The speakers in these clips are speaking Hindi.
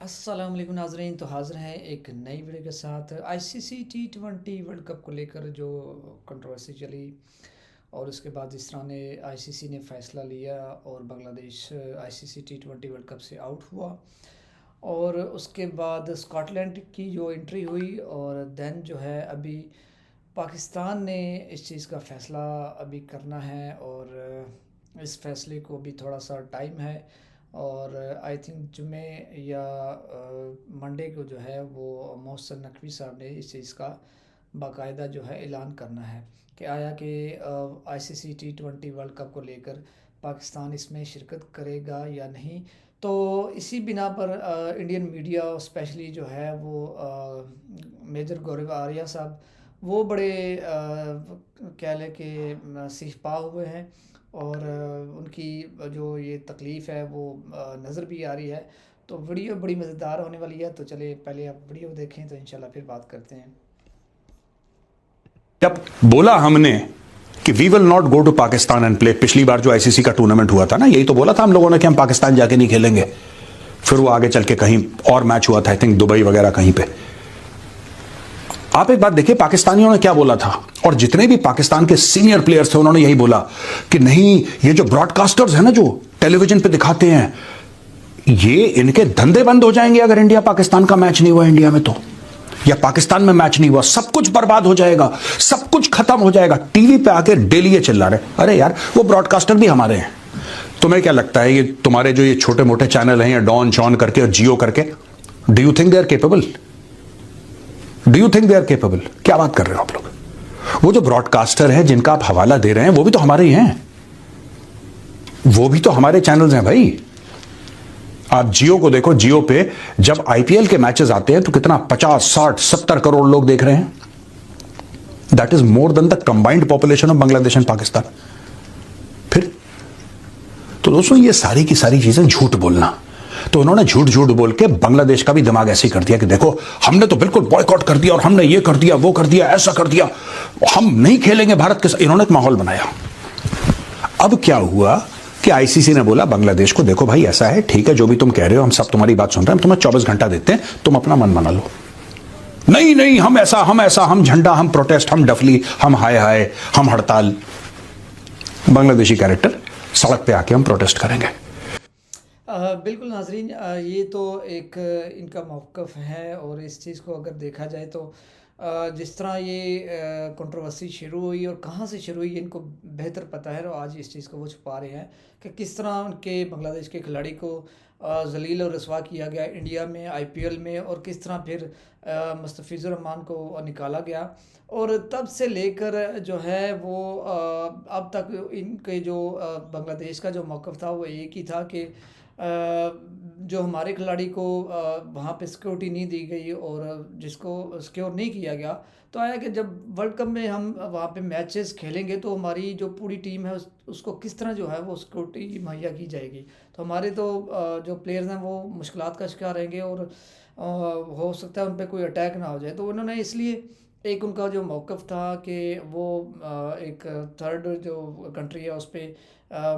अस्सलाम वालेकुम नाज़रीन। तो हाज़िर हैं एक नई वीडियो के साथ। आईसीसी T20 वर्ल्ड कप को लेकर जो कंट्रोवर्सी चली और उसके बाद जिस तरह ने आईसीसी ने फ़ैसला लिया और Bangladesh ICC T20 world cup से आउट हुआ और उसके बाद स्कॉटलैंड की जो एंट्री हुई और दैन जो है अभी पाकिस्तान ने इस चीज़ का फ़ैसला अभी करना है और इस फ़ैसले को भी थोड़ा सा टाइम है और आई थिंक जुमे या मंडे को जो है वो मोहसिन नकवी साहब ने इस चीज़ का बाकायदा जो है ऐलान करना है कि आया कि आईसीसी T20 वर्ल्ड कप को लेकर पाकिस्तान इसमें शिरकत करेगा या नहीं। तो इसी बिना पर इंडियन मीडिया स्पेशली जो है वो मेजर गौरव आर्या साहब वो बड़े कह लें कि सिहपा हुए हैं और उनकी जो ये तकलीफ़ है वो नज़र भी आ रही है। तो वीडियो बड़ी मज़ेदार होने वाली है, तो चलिए पहले आप वीडियो देखें तो इंशाल्लाह फिर बात करते हैं। जब बोला हमने कि we will not go to Pakistan and play, पिछली बार जो आईसीसी का टूर्नामेंट हुआ था ना, यही तो बोला था हम लोगों ने कि हम पाकिस्तान जाके नहीं खेलेंगे। फिर वो आगे चल के कहीं और मैच हुआ था, आई थिंक दुबई वगैरह कहीं पे। आप एक बात देखिए, पाकिस्तानियों ने क्या बोला था, और जितने भी पाकिस्तान के सीनियर प्लेयर्स थे उन्होंने यही बोला कि नहीं, ये जो ब्रॉडकास्टर्स हैं ना जो टेलीविजन पे दिखाते हैं, ये इनके धंधे बंद हो जाएंगे अगर इंडिया पाकिस्तान का मैच नहीं हुआ इंडिया में तो, या पाकिस्तान में मैच नहीं हुआ, सब कुछ बर्बाद हो जाएगा, सब कुछ खत्म हो जाएगा। टीवी पे आके डेली ये चिल्ला रहे। अरे यार, वो ब्रॉडकास्टर भी हमारे हैं। तुम्हें क्या लगता है ये तुम्हारे जो ये छोटे मोटे चैनल हैं, या डॉन शॉन करके और जियो करके, do you think they are capable? Do you think they are capable? क्या बात कर रहे हो आप लोग? वो जो ब्रॉडकास्टर है जिनका आप हवाला दे रहे हैं वो भी तो हमारे ही हैं, वो भी तो हमारे चैनल्स हैं भाई। आप जियो को देखो, जियो पे जब आईपीएल के मैचेस आते हैं तो कितना 50, 60, 70 करोड़ लोग देख रहे हैं। That is more than the combined population of Bangladesh and Pakistan. फिर तो दोस्तों, ये सारी की सारी चीजें झूठ बोलना, तो उन्होंने झूठ झूठ बोल के बांग्लादेश का भी दिमाग ऐसे ही कर दिया कि देखो, हमने तो बिल्कुल बॉयकॉट कर दिया और हमने ये कर दिया, वो कर दिया, ऐसा कर दिया, हम नहीं खेलेंगे भारत के साथ। इन्होंने एक माहौल बनाया। अब क्या हुआ कि आईसीसी ने बोला बांग्लादेश को, देखो भाई ऐसा है, ठीक है, जो भी तुम कह रहे हो हम सब तुम्हारी बात सुन रहे हैं, हम तुम्हें 24 घंटा देते हैं, तुम अपना मन बना लो। नहीं नहीं, हम ऐसा, हम झंडा, हम प्रोटेस्ट, हम डफली, हम हाय हाय, हम हड़ताल। बांग्लादेशी कैरेक्टर, सड़क पे आके हम प्रोटेस्ट करेंगे। बिल्कुल नाजरीन, ये तो एक इनका मौक़िफ़ है और इस चीज़ को अगर देखा जाए तो जिस तरह ये कंट्रोवर्सी शुरू हुई और कहाँ से शुरू हुई इनको बेहतर पता है, और आज इस चीज़ को वो छुपा रहे हैं कि किस तरह उनके बांग्लादेश के खिलाड़ी को जलील और रसवा किया गया इंडिया में आईपीएल में, और किस तरह फिर मुस्तफ़िज़ुर रहमान को निकाला गया। और तब से लेकर जो है वो अब तक इनके जो बांग्लादेश का जो मौक़िफ़ था वो एक ही था कि जो हमारे खिलाड़ी को वहाँ पे सिक्योरिटी नहीं दी गई और जिसको सिक्योर नहीं किया गया, तो आया कि जब वर्ल्ड कप में हम वहाँ पे मैचेस खेलेंगे तो हमारी जो पूरी टीम है उसको किस तरह जो है वो सिक्योरिटी मुहैया की जाएगी। तो हमारे तो जो प्लेयर्स हैं वो मुश्किलात का शिकार रहेंगे और हो सकता है उन पर कोई अटैक ना हो जाए। तो उन्होंने इसलिए एक उनका जो मौक़िफ़ था कि वो एक थर्ड जो कंट्री है उस पर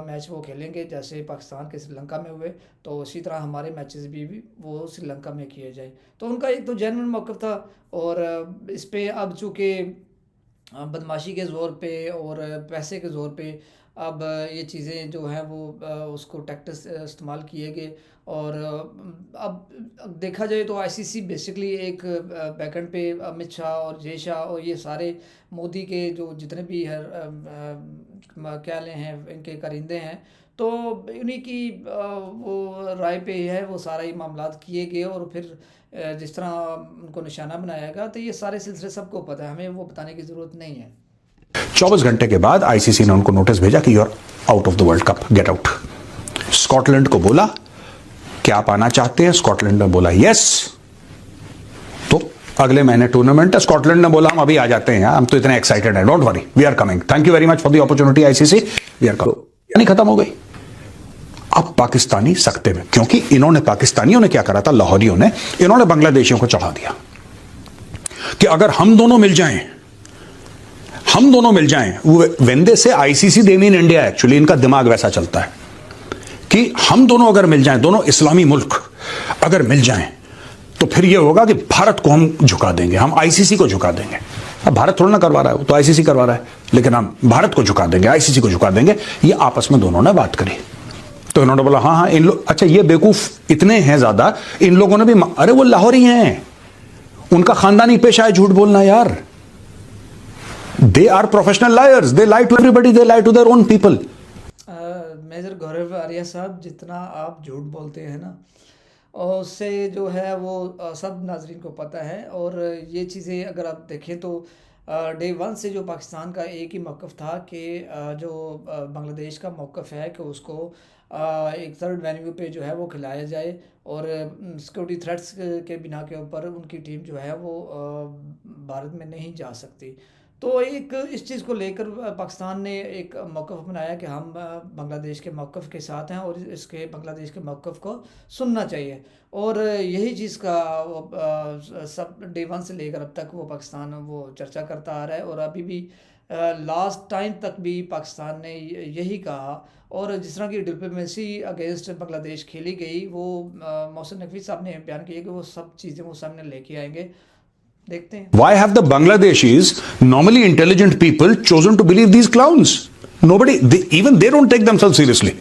मैच वो खेलेंगे, जैसे पाकिस्तान के श्रीलंका में हुए, तो उसी तरह हमारे मैचेस भी वो श्रीलंका में किए जाए। तो उनका एक तो जेन्युइन मौक़िफ़ था और इस पे अब चूँकि बदमाशी के ज़ोर पे और पैसे के ज़ोर पे अब ये चीज़ें जो हैं वो उसको टैक्टिक्स इस्तेमाल किए गए। और अब देखा जाए तो आईसीसी बेसिकली एक बैकएंड पे अमित शाह और जय शाह और ये सारे मोदी के जो जितने भी क्या लें हैं इनके करिंदे हैं, तो उन्हीं की वो राय पे है वो सारा ही मामलात किए गए और फिर जिस तरह उनको निशाना बनाया गया। तो ये सारे सिलसिले सबको पता है, हमें वो बताने की ज़रूरत नहीं है। 24 घंटे के बाद आईसीसी ने उनको नोटिस भेजा कि you are out of the world cup, get out. Scotland को बोला क्या आप आना चाहते हैं, स्कॉटलैंड ने बोला यस। तो अगले महीने टूर्नामेंट है, स्कॉटलैंड ने बोला हम अभी आ जाते हैं, हम तो इतने एक्साइटेड हैं, don't worry, we are coming, thank you very much for the opportunity ICC, we are coming. यानी खत्म हो गई। अब पाकिस्तानी सख्ते में, क्योंकि इन्होंने, पाकिस्तानियों ने क्या करा था, लाहौरियों ने, इन्होंने बांग्लादेशियों को चढ़ा दिया कि अगर हम दोनों मिल जाएं, वेंदे से ICC they mean India, actually इनका दिमाग वैसा चलता है कि हम दोनों अगर मिल जाएं, दोनों इस्लामी मुल्क अगर मिल जाएं तो फिर यह होगा कि भारत को हम झुका देंगे, हम आईसीसी को झुका देंगे। अब भारत थोड़ा ना करवा रहा है, वो तो आईसीसी करवा रहा है, लेकिन हम भारत को झुका देंगे, आईसीसी को झुका देंगे। ये आपस में दोनों ने बात करी। तो इन्होंने बोला हाँ हाँ इन लोग, अच्छा ये बेवकूफ इतने हैं ज्यादा, इन लोगों ने भी, अरे वो लाहौरी हैं, उनका खानदानी पेशा है झूठ बोलना यार। They are professional liars, they lie to everybody, they lie to their own people. Major Gaurav Arya साहब, जितना आप झूठ बोलते हैं ना, और उससे जो है वो सब नाजरीन को पता है। और ये चीज़ें अगर आप देखें तो डे वन से जो पाकिस्तान का एक ही मौक़िफ़ था कि जो बांग्लादेश का मौक़िफ़ है कि उसको एक थर्ड वेन्यू पे जो है वो खिलाया जाए, और सिक्योरिटी थ्रेट्स के बिना के ऊपर उनकी टीम जो है वो भारत में नहीं जा सकती। तो एक इस चीज़ को लेकर पाकिस्तान ने एक मौक़िफ़ अपनाया कि हम बांग्लादेश के मौक़िफ़ के साथ हैं और इसके बांग्लादेश के मौक़िफ़ को सुनना चाहिए। और यही चीज़ का सब डे वन से लेकर अब तक वो पाकिस्तान वो चर्चा करता आ रहा है, और अभी भी लास्ट टाइम तक भी पाकिस्तान ने यही कहा। और जिस तरह की डिप्लोमेसी अगेंस्ट बांग्लादेश खेली गई, वो मोहसिन नकवी साहब ने बयान किया कि वो सब चीज़ें वो सामने लेके आएंगे। देखते हैं। Why have the Bangladeshis, normally intelligent people, chosen to believe these clowns? Nobody, even they don't take themselves seriously.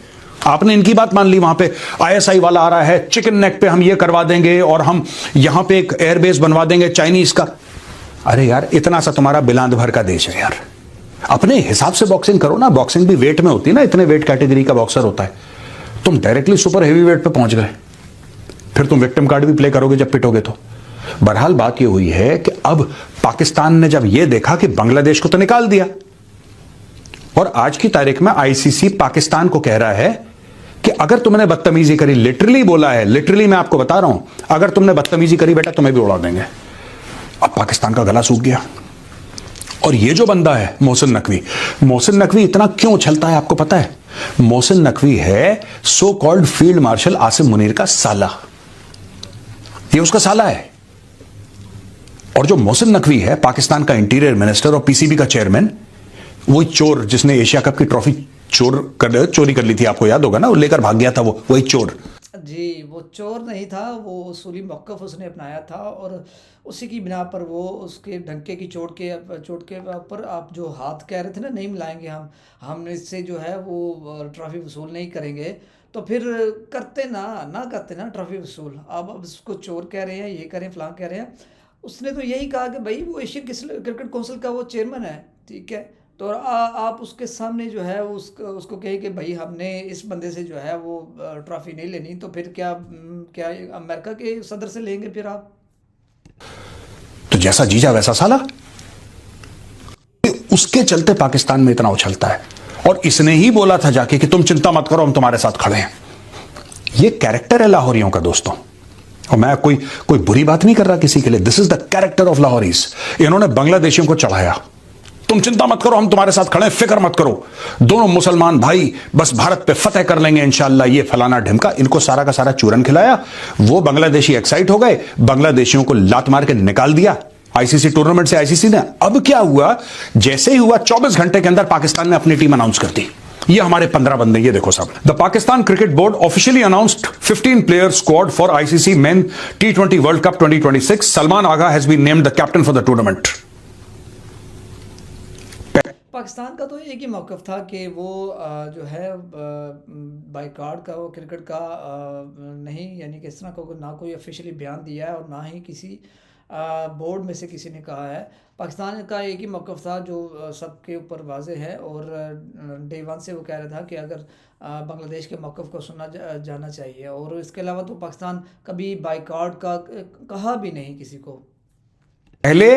आपने इनकी बात मान ली, वहां पे आईएसआई वाला आ रहा है, चिकन नेक पे हम ये करवा देंगे और हम यहां पे एक एयरबेस बनवा देंगे चाइनीज का। अरे यार इतना सा तुम्हारा बिलांद भर का देश है यार, अपने हिसाब से बॉक्सिंग करो ना। बॉक्सिंग भी वेट में होती है ना, इतने वेट कैटेगरी का बॉक्सर होता है। तुम डायरेक्टली सुपर हेवी वेट पे पहुंच गए, फिर तुम विक्टिम कार्ड भी प्ले करोगे जब पिटोगे तो। बहरहाल बात यह हुई है कि अब पाकिस्तान ने जब यह देखा कि बांग्लादेश को तो निकाल दिया, और आज की तारीख में आईसीसी पाकिस्तान को कह रहा है कि अगर तुमने बदतमीजी करी, लिटरली बोला है, लिटरली मैं आपको बता रहा हूं, अगर तुमने बदतमीजी करी बेटा तुम्हें भी उड़ा देंगे। अब पाकिस्तान का गला सूख गया। और ये जो बंदा है मोहसिन नकवी, मोहसिन नकवी इतना क्यों उछलता है आपको पता है? मोहसिन नकवी है so called field marshal Asim Munir का साला, ये उसका साला है। और जो मोहसिन नकवी है पाकिस्तान का इंटीरियर मिनिस्टर और पीसीबी का चेयरमैन, वही चोर जिसने एशिया कप की ट्रॉफी चोरी कर ली थी, आपको याद होगा ना, वो लेकर भाग गया था, वो वही चोर। जी, वो चोर नहीं था, वो उसूली मौक़िफ़ उसने अपनाया था, और उसी की बिना पर वो उसके डंके की चोट के ऊपर आप जो हाथ कह रहे थे ना, नहीं मिलाएंगे हम इससे जो है वो ट्रॉफी वसूल नहीं करेंगे, तो फिर करते ना करते ना ट्रॉफी वसूल। अब उसको चोर कह रहे हैं, ये कह रहे हैं, फलां कह रहे हैं। उसने तो यही कहा कि भाई वो एशियन क्रिकेट काउंसिल का वो चेयरमैन है, ठीक है। तो आप उसके सामने जो है उसको कहे कि भाई हमने इस बंदे से जो है वो ट्रॉफी नहीं लेनी, तो फिर क्या अमेरिका के सदर से लेंगे फिर आप? तो जैसा जीजा वैसा साला, उसके चलते पाकिस्तान में इतना उछलता है। और इसने ही बोला था जाके कि तुम चिंता मत करो, हम तुम्हारे साथ खड़े हैं। ये कैरेक्टर है लाहौरियों का दोस्तों, और मैं कोई बुरी बात नहीं कर रहा किसी के लिए। This is the character of Lahoris. इन्होंने बांग्लादेशियों को चढ़ाया, तुम चिंता मत करो, हम तुम्हारे साथ खड़े हैं, फिक्र मत करो, दोनों मुसलमान भाई बस भारत पे फतेह कर लेंगे इंशाल्लाह, ये फलाना ढिमका। इनको सारा का सारा चूरन खिलाया। वो बांग्लादेशी एक्साइट हो गए, बांग्लादेशियों को लात मार के निकाल दिया आईसीसी टूर्नामेंट से आईसीसी ने। अब क्या हुआ, जैसे ही हुआ 24 घंटे के अंदर पाकिस्तान ने अपनी टीम अनाउंस कर दी। ये हमारे 15 बंदे, ये देखो सब। The Pakistan cricket board officially announced 15 player squad for ICC men T20 world cup 2026। Salman Agha has been named the captain for the tournament. Pakistan का तो एक ही मौक़िफ़ था कि वो जो है बाइकॉट का, वो क्रिकेट का नहीं, यानी कि इस तरह को ना कोई ऑफिशियली बयान दिया है और ना ही किसी बोर्ड में से किसी ने कहा है। पाकिस्तान का एक ही मौक़िफ़ था जो सबके ऊपर वाज़े है, और डे वन से वो कह रहा था कि अगर बांग्लादेश के मौक़िफ़ को सुना जाना चाहिए। और इसके अलावा तो पाकिस्तान कभी बाइकॉट का कहा भी नहीं किसी को। पहले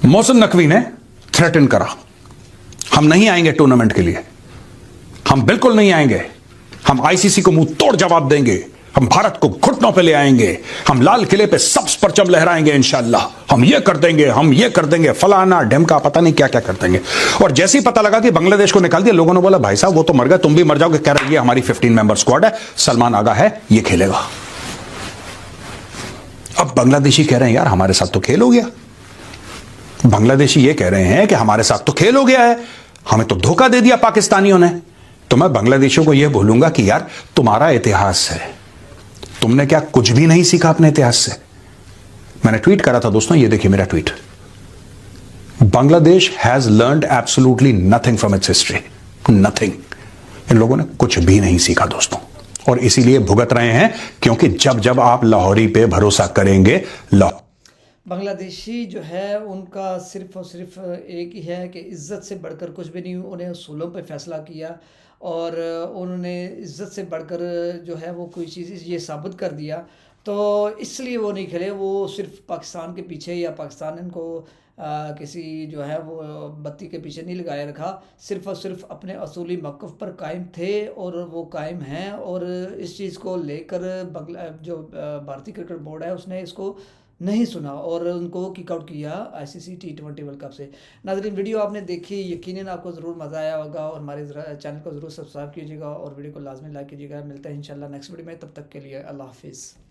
मोहसिन नकवी ने थ्रेटन करा, हम नहीं आएंगे टूर्नामेंट के लिए, हम बिल्कुल नहीं आएंगे, हम आईसीसी को मुंह तोड़ जवाब देंगे, हम भारत को घुटनों पे ले आएंगे, हम लाल किले पे सब परचम लहराएंगे इंशाल्लाह, हम ये कर देंगे, फलाना ढिमका, पता नहीं क्या क्या कर देंगे। और जैसे ही पता लगा कि बांग्लादेश को निकाल दिया, लोगों ने बोला भाई साहब वो तो मर गए, तुम भी मर जाओगे। कह रहे ये हमारी 15 मेंबर स्क्वाड है, सलमान आगा है, ये खेलेगा। अब बांग्लादेशी कह रहे हैं यार हमारे साथ तो खेल हो गया, बांग्लादेशी ये कह रहे हैं कि हमारे साथ तो खेल हो गया है, हमें तो धोखा दे दिया पाकिस्तानियों ने। तो मैं बांग्लादेशियों को यह बोलूंगा कि यार तुम्हारा इतिहास है, तुमने क्या कुछ भी नहीं सीखा अपने इतिहास से? मैंने ट्वीट करा था दोस्तों, ये देखिए मेरा tweet. Bangladesh has learned absolutely nothing from its history, nothing. इन लोगों ने कुछ भी नहीं सीखा दोस्तों, और इसीलिए भुगत रहे हैं, क्योंकि जब जब आप लाहौरी पे भरोसा करेंगे, बांग्लादेशी जो है उनका सिर्फ़ और सिर्फ़ एक ही है कि इज़्ज़त से बढ़कर कुछ भी नहीं, उन्हें उसूलों पे फ़ैसला किया और उन्होंने इज़्ज़त से बढ़कर जो है वो कोई चीज़ ये साबित कर दिया। तो इसलिए वो नहीं खेले, वो सिर्फ़ पाकिस्तान के पीछे या पाकिस्तान इनको किसी जो है वो बत्ती के पीछे नहीं लगाए रखा। सिर्फ़ और सिर्फ़ अपने असूली मौक़िफ़ पर कायम थे और वो कायम हैं, और इस चीज़ को लेकर भारतीय क्रिकेट बोर्ड है उसने इसको नहीं सुना और उनको किक आउट किया आईसीसी टी20 वर्ल्ड कप से। नाज़रीन, वीडियो आपने देखी, यकीनन आपको ज़रूर मज़ा आया होगा और हमारे चैनल को ज़रूर सब्सक्राइब कीजिएगा और वीडियो को लाज़मी लाइक कीजिएगा। मिलते हैं इंशाल्लाह नेक्स्ट वीडियो में, तब तक के लिए अल्लाह हाफ़िज़।